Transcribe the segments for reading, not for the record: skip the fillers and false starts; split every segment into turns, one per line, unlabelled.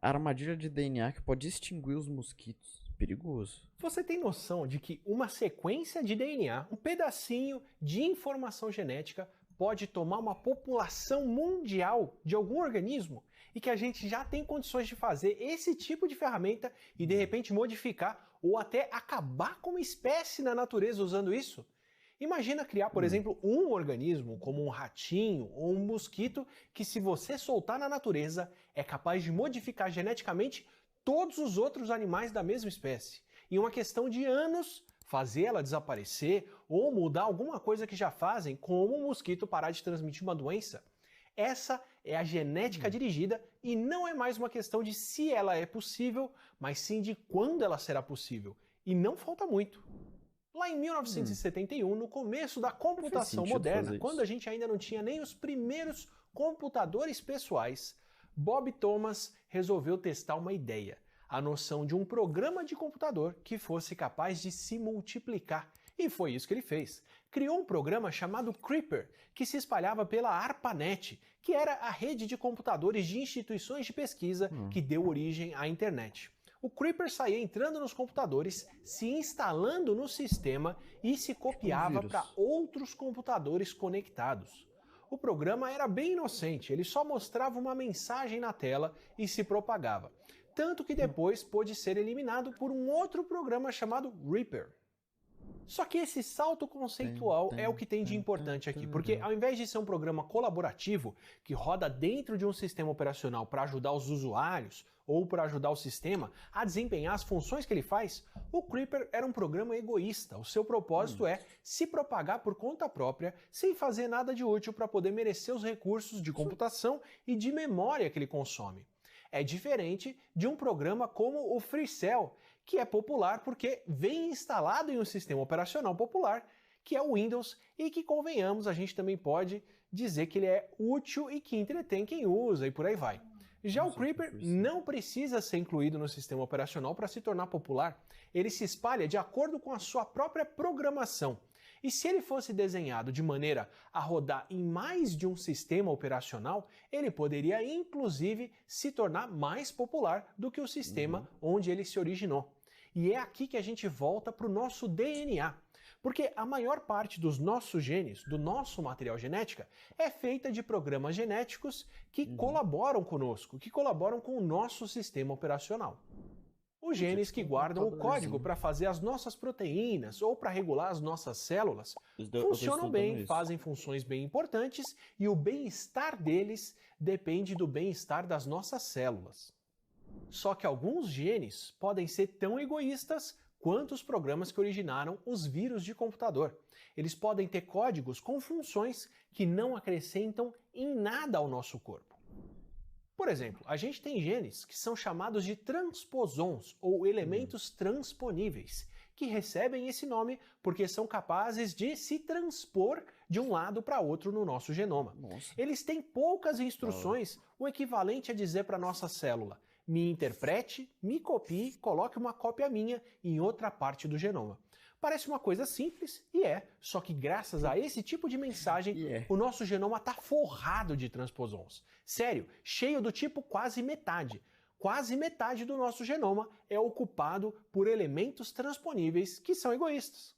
Armadilha de DNA que pode extinguir os mosquitos. Perigoso.
Você tem noção de que uma sequência de DNA, um pedacinho de informação genética, pode tomar uma população mundial de algum organismo e que a gente já tem condições de fazer esse tipo de ferramenta e de repente modificar ou até acabar com uma espécie na natureza usando isso? Imagina criar, por exemplo, um organismo como um ratinho ou um mosquito que, se você soltar na natureza, é capaz de modificar geneticamente todos os outros animais da mesma espécie. Em uma questão de anos, fazer ela desaparecer ou mudar alguma coisa que já fazem, como um mosquito parar de transmitir uma doença. Essa é a genética dirigida e não é mais uma questão de se ela é possível, mas sim de quando ela será possível. E não falta muito. Lá em 1971, no começo da computação moderna, quando a gente ainda não tinha nem os primeiros computadores pessoais, Bob Thomas resolveu testar uma ideia, a noção de um programa de computador que fosse capaz de se multiplicar. E foi isso que ele fez. Criou um programa chamado Creeper, que se espalhava pela ARPANET, que era a rede de computadores de instituições de pesquisa que deu origem à internet. O Creeper saía entrando nos computadores, se instalando no sistema e se copiava para outros computadores conectados. O programa era bem inocente, ele só mostrava uma mensagem na tela e se propagava. Tanto que depois pôde ser eliminado por um outro programa chamado Reaper. Só que esse salto conceitual é o que tem de importante aqui, porque ao invés de ser um programa colaborativo que roda dentro de um sistema operacional para ajudar os usuários ou para ajudar o sistema a desempenhar as funções que ele faz, o Creeper era um programa egoísta. O seu propósito é se propagar por conta própria, sem fazer nada de útil para poder merecer os recursos de computação e de memória que ele consome. É diferente de um programa como o FreeCell, que é popular porque vem instalado em um sistema operacional popular, que é o Windows, e que, convenhamos, a gente também pode dizer que ele é útil e que entretém quem usa e por aí vai. Já o Creeper não precisa ser incluído no sistema operacional para se tornar popular. Ele se espalha de acordo com a sua própria programação. E se ele fosse desenhado de maneira a rodar em mais de um sistema operacional, ele poderia inclusive se tornar mais popular do que o sistema onde ele se originou. E é aqui que a gente volta para o nosso DNA. Porque a maior parte dos nossos genes, do nosso material genético, é feita de programas genéticos que colaboram conosco, que colaboram com o nosso sistema operacional. Os genes que guardam o código para fazer as nossas proteínas ou para regular as nossas células funcionam bem, fazem funções bem importantes e o bem-estar deles depende do bem-estar das nossas células. Só que alguns genes podem ser tão egoístas quanto os programas que originaram os vírus de computador. Eles podem ter códigos com funções que não acrescentam em nada ao nosso corpo. Por exemplo, a gente tem genes que são chamados de transposons, ou elementos transponíveis, que recebem esse nome porque são capazes de se transpor de um lado para outro no nosso genoma. Eles têm poucas instruções, o equivalente a dizer para a nossa célula: me interprete, me copie, coloque uma cópia minha em outra parte do genoma. Parece uma coisa simples, e é, só que graças a esse tipo de mensagem, o nosso genoma está forrado de transposons. Sério, cheio do tipo quase metade. Quase metade do nosso genoma é ocupado por elementos transponíveis que são egoístas.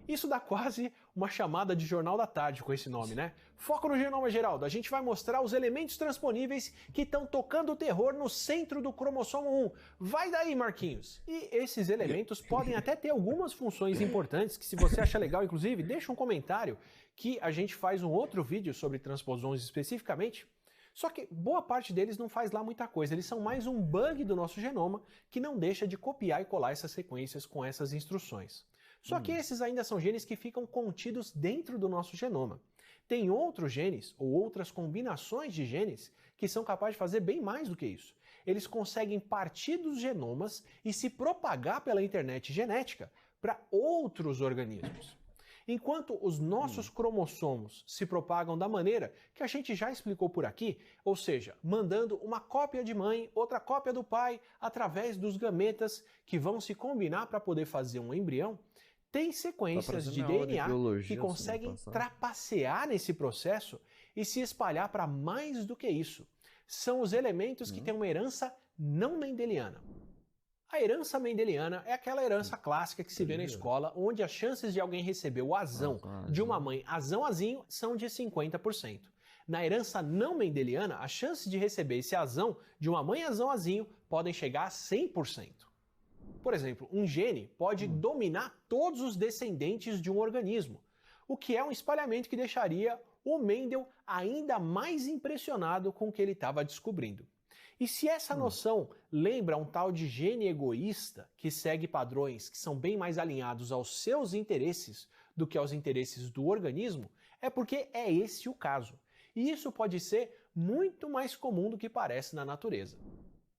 Isso dá quase uma chamada de Jornal da Tarde com esse nome, né? Foco no genoma, Geraldo. A gente vai mostrar os elementos transponíveis que estão tocando o terror no centro do cromossomo 1. Vai daí, Marquinhos! E esses elementos podem até ter algumas funções importantes que, se você acha legal, inclusive, deixa um comentário que a gente faz um outro vídeo sobre transposons especificamente. Só que boa parte deles não faz lá muita coisa, eles são mais um bug do nosso genoma que não deixa de copiar e colar essas sequências com essas instruções. Só que esses ainda são genes que ficam contidos dentro do nosso genoma. Tem outros genes, ou outras combinações de genes, que são capazes de fazer bem mais do que isso. Eles conseguem partir dos genomas e se propagar pela internet genética para outros organismos. Enquanto os nossos cromossomos se propagam da maneira que a gente já explicou por aqui, ou seja, mandando uma cópia de mãe, outra cópia do pai, através dos gametas que vão se combinar para poder fazer um embrião, tem sequências de DNA que conseguem trapacear nesse processo e se espalhar para mais do que isso. são os elementos que têm uma herança não mendeliana. A herança mendeliana é aquela herança clássica que se vê na escola, onde as chances de alguém receber o azão de uma mãe azão-azinho são de 50%. Na herança não mendeliana, as chances de receber esse azão de uma mãe azão-azinho podem chegar a 100%. Por exemplo, um gene pode dominar todos os descendentes de um organismo, o que é um espalhamento que deixaria o Mendel ainda mais impressionado com o que ele estava descobrindo. E se essa noção lembra um tal de gene egoísta que segue padrões que são bem mais alinhados aos seus interesses do que aos interesses do organismo, é porque é esse o caso. E isso pode ser muito mais comum do que parece na natureza.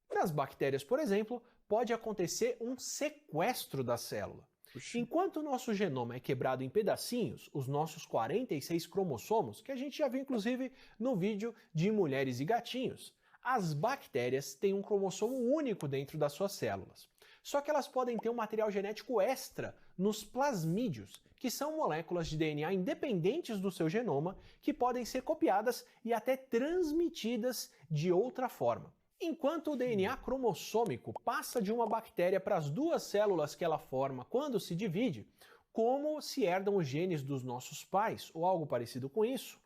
Nas bactérias, por exemplo, pode acontecer um sequestro da célula. Enquanto o nosso genoma é quebrado em pedacinhos, os nossos 46 cromossomos, que a gente já viu inclusive no vídeo de mulheres e gatinhos, as bactérias têm um cromossomo único dentro das suas células. Só que elas podem ter um material genético extra nos plasmídios, que são moléculas de DNA independentes do seu genoma, que podem ser copiadas e até transmitidas de outra forma. Enquanto o DNA cromossômico passa de uma bactéria para as duas células que ela forma quando se divide, como se herdam os genes dos nossos pais ou algo parecido com isso,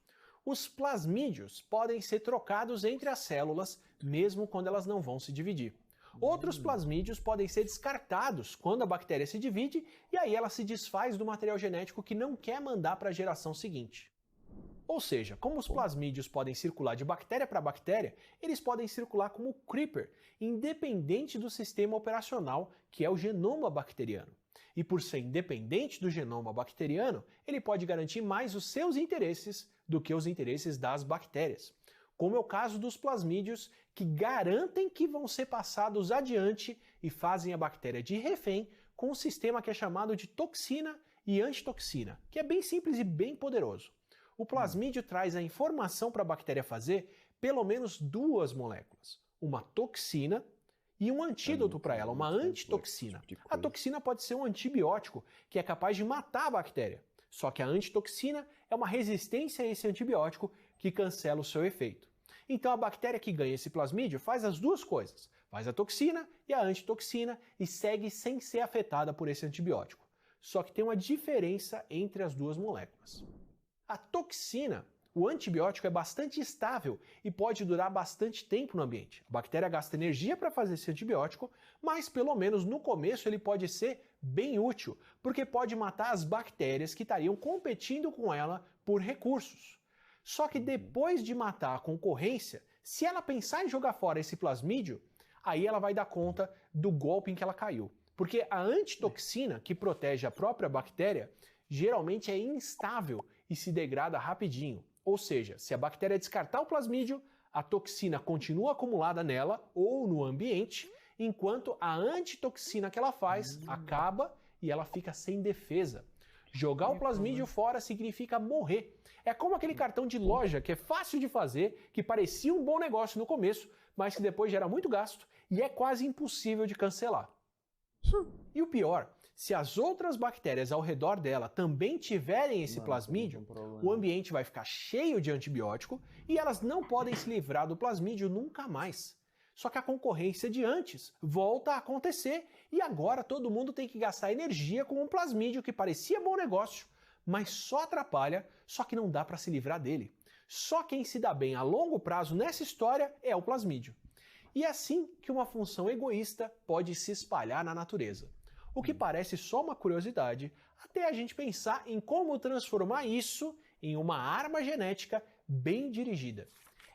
os plasmídios podem ser trocados entre as células mesmo quando elas não vão se dividir. Outros plasmídios podem ser descartados quando a bactéria se divide e aí ela se desfaz do material genético que não quer mandar para a geração seguinte. Ou seja, como os plasmídios podem circular de bactéria para bactéria, eles podem circular como creeper, independente do sistema operacional, que é o genoma bacteriano. E por ser independente do genoma bacteriano, ele pode garantir mais os seus interesses do que os interesses das bactérias. Como é o caso dos plasmídios, que garantem que vão ser passados adiante e fazem a bactéria de refém com um sistema que é chamado de toxina e antitoxina, que é bem simples e bem poderoso. O plasmídio traz a informação para a bactéria fazer pelo menos duas moléculas, uma toxina e um antídoto para ela, uma antitoxina. A toxina pode ser um antibiótico que é capaz de matar a bactéria, só que a antitoxina é uma resistência a esse antibiótico que cancela o seu efeito. Então a bactéria que ganha esse plasmídio faz as duas coisas, faz a toxina e a antitoxina e segue sem ser afetada por esse antibiótico. Só que tem uma diferença entre as duas moléculas. A toxina, o antibiótico, é bastante estável e pode durar bastante tempo no ambiente. A bactéria gasta energia para fazer esse antibiótico, mas pelo menos no começo ele pode ser bem útil, porque pode matar as bactérias que estariam competindo com ela por recursos. Só que depois de matar a concorrência, se ela pensar em jogar fora esse plasmídio, aí ela vai dar conta do golpe em que ela caiu. Porque a antitoxina, que protege a própria bactéria, geralmente é instável e se degrada rapidinho. Ou seja, se a bactéria descartar o plasmídio, a toxina continua acumulada nela ou no ambiente, enquanto a antitoxina que ela faz acaba e ela fica sem defesa. Jogar o plasmídio fora significa morrer. É como aquele cartão de loja que é fácil de fazer, que parecia um bom negócio no começo, mas que depois gera muito gasto e é quase impossível de cancelar. E o pior, se as outras bactérias ao redor dela também tiverem esse plasmídio, o ambiente vai ficar cheio de antibiótico e elas não podem se livrar do plasmídio nunca mais. Só que a concorrência de antes volta a acontecer e agora todo mundo tem que gastar energia com um plasmídio que parecia bom negócio, mas só atrapalha, só que não dá para se livrar dele. Só quem se dá bem a longo prazo nessa história é o plasmídio. E é assim que uma função egoísta pode se espalhar na natureza. O que parece só uma curiosidade, até a gente pensar em como transformar isso em uma arma genética bem dirigida.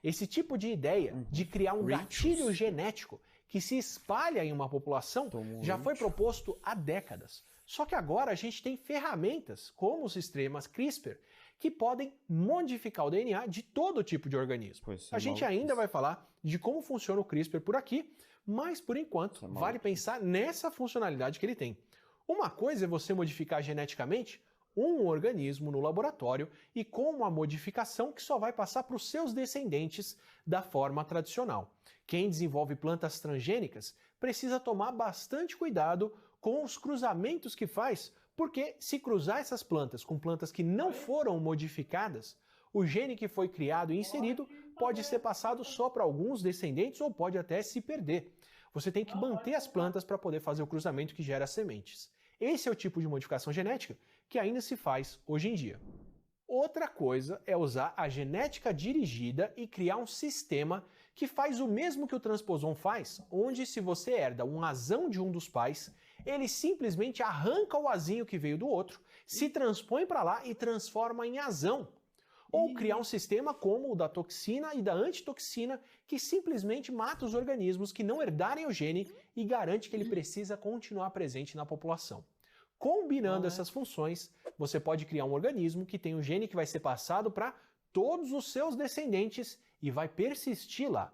Esse tipo de ideia de criar um gatilho genético que se espalha em uma população já foi proposto há décadas. Só que agora a gente tem ferramentas, como os sistemas CRISPR, que podem modificar o DNA de todo tipo de organismo. A gente ainda vai falar de como funciona o CRISPR por aqui, mas por enquanto vale pensar nessa funcionalidade que ele tem. Uma coisa é você modificar geneticamente um organismo no laboratório e com uma modificação que só vai passar para os seus descendentes da forma tradicional. Quem desenvolve plantas transgênicas precisa tomar bastante cuidado com os cruzamentos que faz, porque se cruzar essas plantas com plantas que não foram modificadas, o gene que foi criado e inserido pode ser passado só para alguns descendentes ou pode até se perder. Você tem que manter as plantas para poder fazer o cruzamento que gera sementes. Esse é o tipo de modificação genética que ainda se faz hoje em dia. Outra coisa é usar a genética dirigida e criar um sistema que faz o mesmo que o transposon faz, onde se você herda um azão de um dos pais, ele simplesmente arranca o azinho que veio do outro, se transpõe para lá e transforma em azão. Ou criar um sistema como o da toxina e da antitoxina, que simplesmente mata os organismos que não herdarem o gene e garante que ele precisa continuar presente na população. Combinando essas funções, você pode criar um organismo que tem um gene que vai ser passado para todos os seus descendentes e vai persistir lá.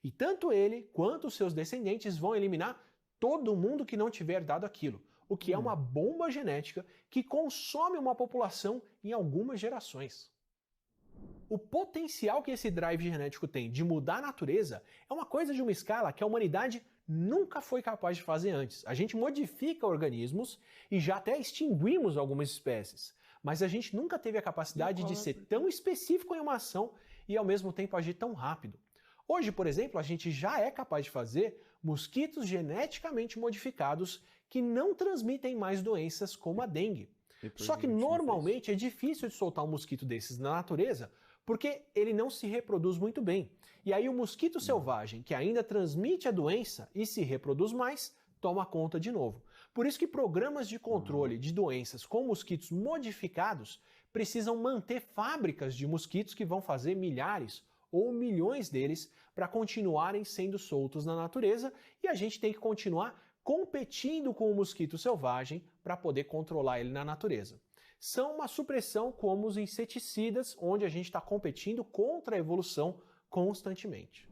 E tanto ele quanto os seus descendentes vão eliminar todo mundo que não tiver dado aquilo, o que é uma bomba genética que consome uma população em algumas gerações. O potencial que esse drive genético tem de mudar a natureza é uma coisa de uma escala que a humanidade nunca foi capaz de fazer antes. A gente modifica organismos e já até extinguimos algumas espécies, mas a gente nunca teve a capacidade de ser tão específico em uma ação e ao mesmo tempo agir tão rápido. Hoje, por exemplo, a gente já é capaz de fazer mosquitos geneticamente modificados que não transmitem mais doenças como a dengue. Só que normalmente é difícil de soltar um mosquito desses na natureza porque ele não se reproduz muito bem. E aí o mosquito selvagem, que ainda transmite a doença e se reproduz mais, toma conta de novo. Por isso que programas de controle de doenças com mosquitos modificados precisam manter fábricas de mosquitos que vão fazer milhares ou milhões deles para continuarem sendo soltos na natureza e a gente tem que continuar competindo com o mosquito selvagem para poder controlar ele na natureza. São uma supressão como os inseticidas, onde a gente está competindo contra a evolução constantemente.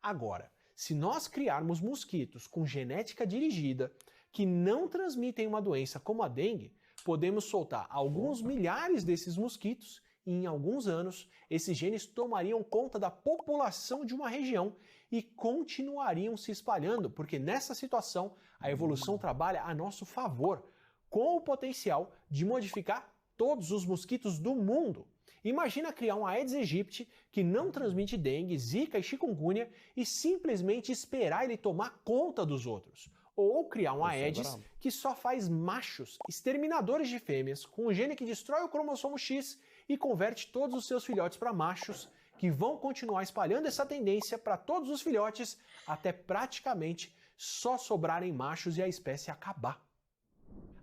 Agora, se nós criarmos mosquitos com genética dirigida, que não transmitem uma doença como a dengue, podemos soltar alguns milhares desses mosquitos e em alguns anos esses genes tomariam conta da população de uma região e continuariam se espalhando, porque nessa situação a evolução trabalha a nosso favor, com o potencial de modificar todos os mosquitos do mundo. Imagina criar um Aedes aegypti que não transmite dengue, zika e chikungunya e simplesmente esperar ele tomar conta dos outros. Ou criar um Aedes que só faz machos, exterminadores de fêmeas, com um gene que destrói o cromossomo X e converte todos os seus filhotes para machos, que vão continuar espalhando essa tendência para todos os filhotes até praticamente só sobrarem machos e a espécie acabar.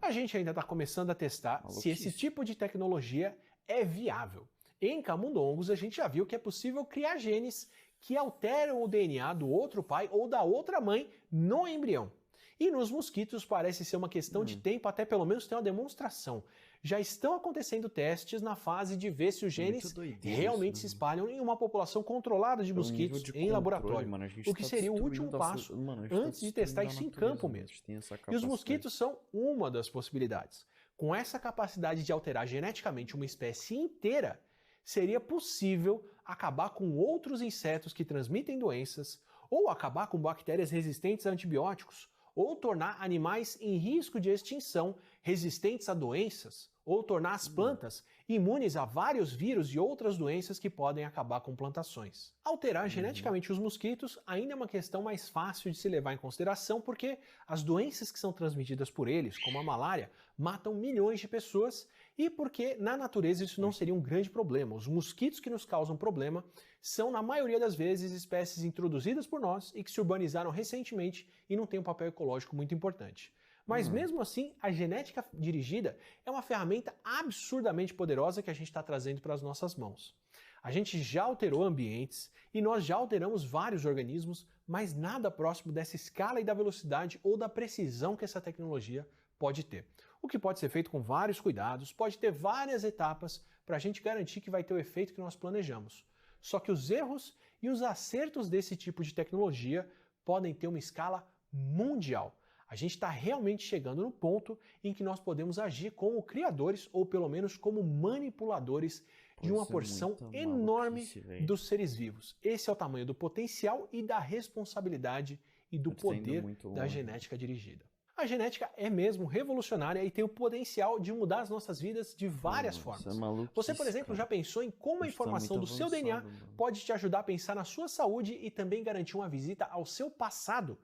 A gente ainda está começando a testar se esse tipo de tecnologia é viável. Em camundongos, a gente já viu que é possível criar genes que alteram o DNA do outro pai ou da outra mãe no embrião. E nos mosquitos parece ser uma questão de tempo até pelo menos ter uma demonstração. Já estão acontecendo testes na fase de ver se os genes realmente se espalham em uma população controlada de mosquitos em laboratório, o que seria o último passo antes de testar isso em campo mesmo. E os mosquitos são uma das possibilidades. Com essa capacidade de alterar geneticamente uma espécie inteira, seria possível acabar com outros insetos que transmitem doenças, ou acabar com bactérias resistentes a antibióticos, ou tornar animais em risco de extinção resistentes a doenças, ou tornar as plantas imunes a vários vírus e outras doenças que podem acabar com plantações. Alterar geneticamente os mosquitos ainda é uma questão mais fácil de se levar em consideração porque as doenças que são transmitidas por eles, como a malária, matam milhões de pessoas e porque na natureza isso não seria um grande problema. Os mosquitos que nos causam problema são, na maioria das vezes, espécies introduzidas por nós e que se urbanizaram recentemente e não têm um papel ecológico muito importante. Mas mesmo assim, a genética dirigida é uma ferramenta absurdamente poderosa que a gente está trazendo para as nossas mãos. A gente já alterou ambientes e nós já alteramos vários organismos, mas nada próximo dessa escala e da velocidade ou da precisão que essa tecnologia pode ter. O que pode ser feito com vários cuidados, pode ter várias etapas para a gente garantir que vai ter o efeito que nós planejamos. Só que os erros e os acertos desse tipo de tecnologia podem ter uma escala mundial. A gente está realmente chegando no ponto em que nós podemos agir como criadores ou pelo menos como manipuladores de uma porção enorme dos seres vivos. Esse é o tamanho do potencial e da responsabilidade e do poder da genética dirigida. A genética é mesmo revolucionária e tem o potencial de mudar as nossas vidas de várias formas. Você, por exemplo, já pensou em como a informação do seu DNA pode te ajudar a pensar na sua saúde e também garantir uma visita ao seu passado?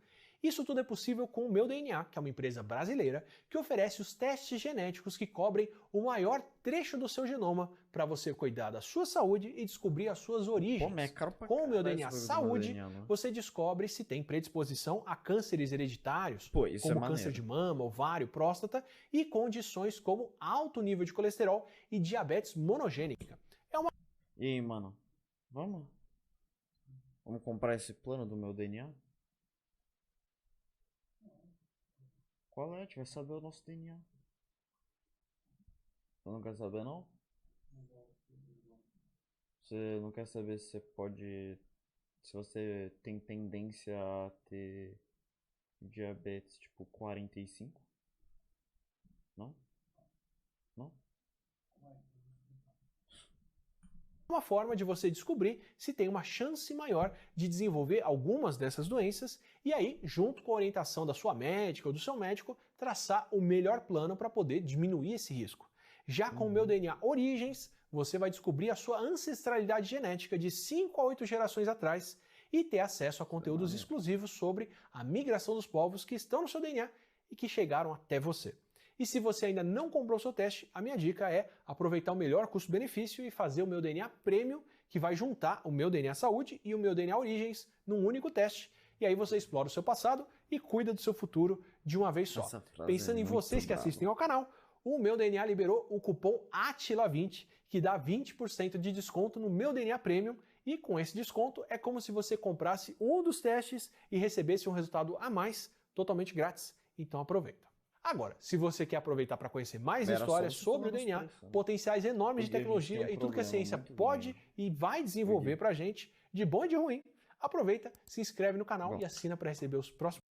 Isso tudo é possível com o Meu DNA, que é uma empresa brasileira que oferece os testes genéticos que cobrem o maior trecho do seu genoma para você cuidar da sua saúde e descobrir as suas origens.
Pô, mas é caro pra
com o Meu
caralho
DNA
esse bagulho do
Saúde,
Meu DNA, né?
você descobre se tem predisposição a cânceres hereditários,
Pô, isso
como
é maneiro.
câncer de mama, ovário, próstata e condições como alto nível de colesterol e diabetes monogênica.
E aí, mano? Vamos comprar esse plano do Meu DNA? Qual é? A gente vai saber o nosso DNA. Você não quer saber, não? Você não quer saber se você pode... Se você tem tendência a ter diabetes tipo 45? Não? Não?
Uma forma de você descobrir se tem uma chance maior de desenvolver algumas dessas doenças e aí, junto com a orientação da sua médica ou do seu médico, traçar o melhor plano para poder diminuir esse risco. Já com o Meu DNA Origens, você vai descobrir a sua ancestralidade genética de 5 a 8 gerações atrás e ter acesso a conteúdos exclusivos sobre a migração dos povos que estão no seu DNA e que chegaram até você. E se você ainda não comprou o seu teste, a minha dica é aproveitar o melhor custo-benefício e fazer o Meu DNA Premium, que vai juntar o Meu DNA Saúde e o Meu DNA Origens num único teste. E aí você explora o seu passado e cuida do seu futuro de uma vez só. Pensando em vocês que assistem ao canal, o Meu DNA liberou o cupom ATILA20, que dá 20% de desconto no Meu DNA Premium. E com esse desconto é como se você comprasse um dos testes e recebesse um resultado a mais, totalmente grátis. Então aproveita. Agora, se você quer aproveitar para conhecer mais histórias sobre o DNA, potenciais enormes de tecnologia e tudo que a ciência pode e vai desenvolver para a gente, de bom e de ruim, aproveita, se inscreve no canal e assina para receber os próximos